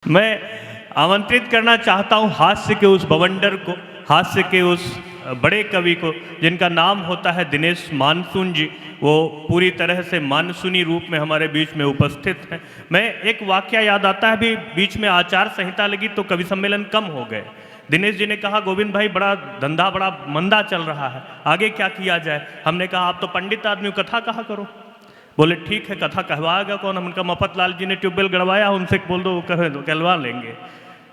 मैं आमंत्रित करना चाहता हूँ हास्य के उस बवंडर को, हास्य के उस बड़े कवि को जिनका नाम होता है दिनेश मानसून जी। वो पूरी तरह से मानसूनी रूप में हमारे बीच में उपस्थित हैं। मैं एक वाकया याद आता है, भी बीच में आचार संहिता लगी तो कवि सम्मेलन कम हो गए। दिनेश जी ने कहा, गोविंद भाई बड़ा धंधा बड़ा मंदा चल रहा है, आगे क्या किया जाए। हमने कहा आप तो पंडित आदमी हो, कथा कहा करो। बोले ठीक है, कथा कहवाएगा कौन। हम उनका मफत लाल जी ने ट्यूबवेल गड़वाया, उनसे बोल दो, वो कहे तो कहलवा लेंगे।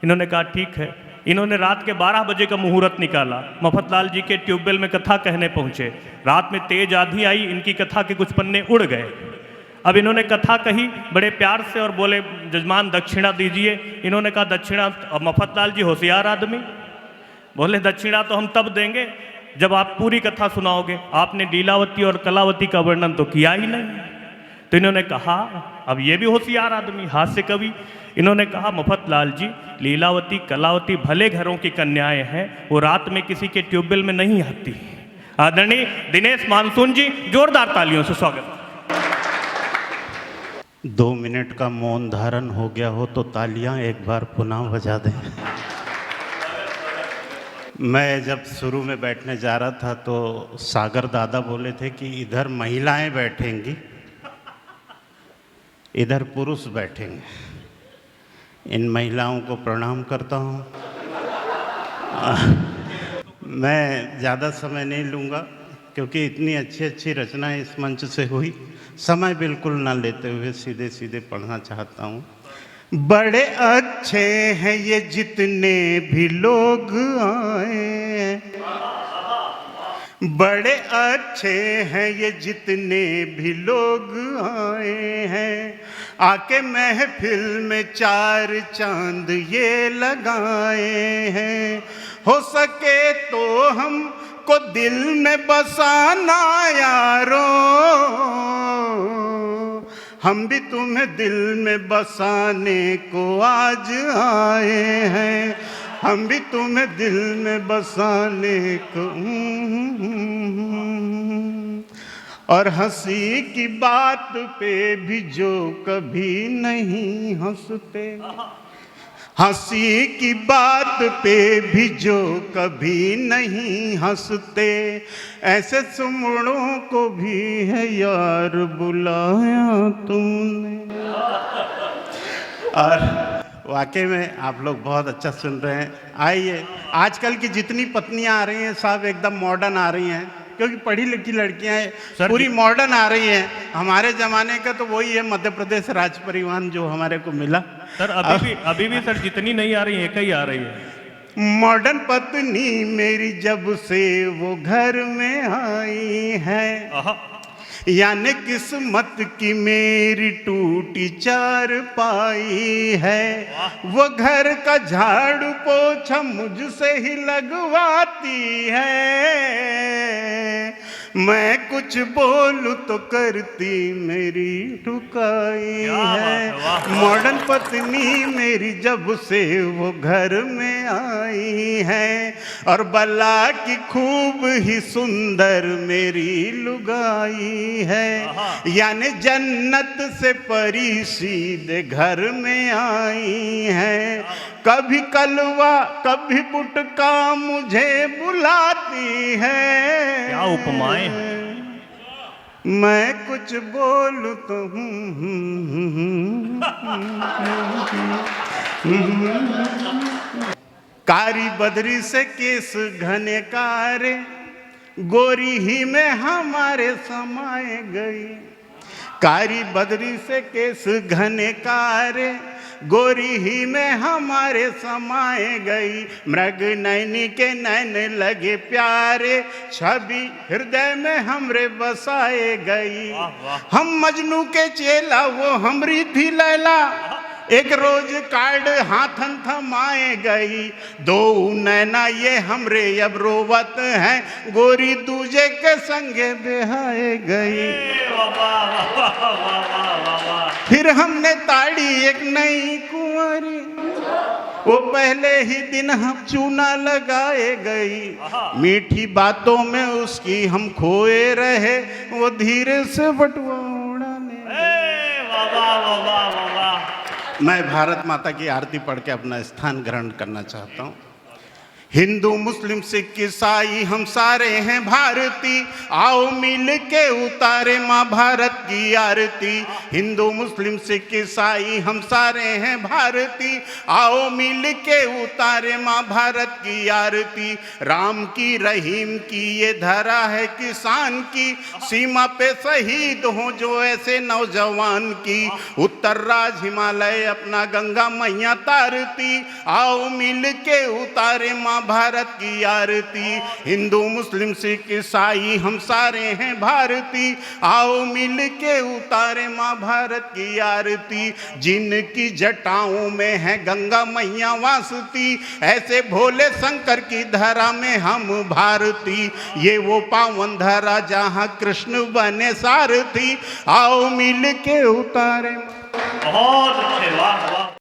इन्होंने कहा ठीक है। इन्होंने रात के 12 बजे का मुहूर्त निकाला, मफत लाल जी के ट्यूबवेल में कथा कहने पहुंचे। रात में तेज आंधी आई, इनकी कथा के कुछ पन्ने उड़ गए। अब इन्होंने कथा कही बड़े प्यार से और बोले जजमान दक्षिणा दीजिए। इन्होंने कहा दक्षिणा। अब मफत लाल जी होशियार आदमी, बोले दक्षिणा तो हम तब देंगे जब आप पूरी कथा सुनाओगे। आपने लीलावती और कलावती का वर्णन तो किया ही नहीं। तो इन्होंने कहा, अब ये भी होशियार आदमी, हास्य कवि, इन्होंने कहा मफत लाल जी, लीलावती कलावती भले घरों की कन्याएं हैं, वो रात में किसी के ट्यूबवेल में नहीं आती। आदरणीय दिनेश मानसून जी, जोरदार तालियों से स्वागत। 2 मिनट का मौन धारण हो गया हो तो तालियां एक बार पुनः बजा दें। मैं जब शुरू में बैठने जा रहा था तो सागर दादा बोले थे कि इधर महिलाएं बैठेंगी, इधर पुरुष बैठेंगे। इन महिलाओं को प्रणाम करता हूँ। मैं ज़्यादा समय नहीं लूँगा क्योंकि इतनी अच्छी अच्छी रचनाएं इस मंच से हुई। समय बिल्कुल ना लेते हुए सीधे सीधे पढ़ना चाहता हूँ। बड़े अच्छे हैं ये जितने भी लोग आए, बड़े अच्छे हैं ये जितने भी लोग आए हैं, आके महफिल में 4 चांद ये लगाए हैं। हो सके तो हमको दिल में बसाना यारो, हम भी तुम्हें दिल में बसाने को आज आए हैं, हम भी तुम्हें दिल में बसाने को। और हंसी की बात पे भी जो कभी नहीं हंसते, हंसी की बात पे भी जो कभी नहीं हंसते, ऐसे सुमड़ों को भी है यार बुलाया तुमने। और वाकई में आप लोग बहुत अच्छा सुन रहे हैं। आइए, आजकल की जितनी पत्नियां आ रही हैं सब एकदम मॉडर्न आ रही हैं, क्योंकि पढ़ी लिखी लड़कियां पूरी मॉडर्न आ रही हैं। हमारे ज़माने का तो वही है मध्य प्रदेश राज्य परिवहन जो हमारे को मिला। सर अभी भी सर जितनी नहीं आ रही है, एक ही आ रही है। मॉडर्न पत्नी मेरी जब से वो घर में आई है, यानी किस्मत की मेरी टूटी चारपाई है। वो घर का झाड़ू पोछा मुझसे ही लगवाती है, मैं कुछ बोलूं तो करती मेरी ठुकाई है। मॉडर्न पत्नी मेरी जब से वो घर में आई है, और बला की खूब ही सुंदर मेरी लुगाई है, यानी जन्नत से परी सीधे घर में आई है। कभी कलवा कभी बुटका मुझे बुलाती है, क्या उपमाएं। मैं कुछ बोलूं तो कारी बदरी से केस घने कारे, गोरी ही में हमारे समाए गई। कारी बदरी से केस घने कारे, गोरी ही में हमारे समाए गई। मृग नैनी के नैन लगे प्यारे, छवि हृदय में हमरे बसाए गई। हम मजनू के चेला, वो हमरी थी लैला, एक रोज कार्ड हाथन थमाए गई। 2 नैना ये हमरे अब रोवत हैं, गोरी दूजे के संगे बेहाए गई। फिर हमने ताड़ी एक नई कुंवारी, वो पहले ही दिन हम चूना लगाए गई। मीठी बातों में उसकी हम खोए रहे, वो धीरे से बटुआ उड़ाने। मैं भारत माता की आरती पढ़ के अपना स्थान ग्रहण करना चाहता हूँ। हिंदू मुस्लिम सिख ईसाई हम सारे हैं भारती, आओ मिल के उतारे माँ भारत की आरती। हिंदू मुस्लिम सिख ईसाई हम सारे हैं भारती, आओ मिल के उतारे माँ भारत की आरती। राम की रहीम की ये धरा है किसान की, सीमा पे शहीद हो जो ऐसे नौजवान की। उत्तर राज हिमालय अपना गंगा मैया तारती, आओ मिल के उतारे माँ भारत की आरती। हिंदू मुस्लिम सिख ईसाई हम सारे हैं भारती, आओ मिल के उतारे माँ भारत की आरती। जिनकी जटाओं में है गंगा मैया वासती, ऐसे भोले शंकर की धरा में हम भारती। ये वो पावन धरा जहाँ कृष्ण बने सारथी, आओ मिल के उतारे। बहुत अच्छे, वाह वाह।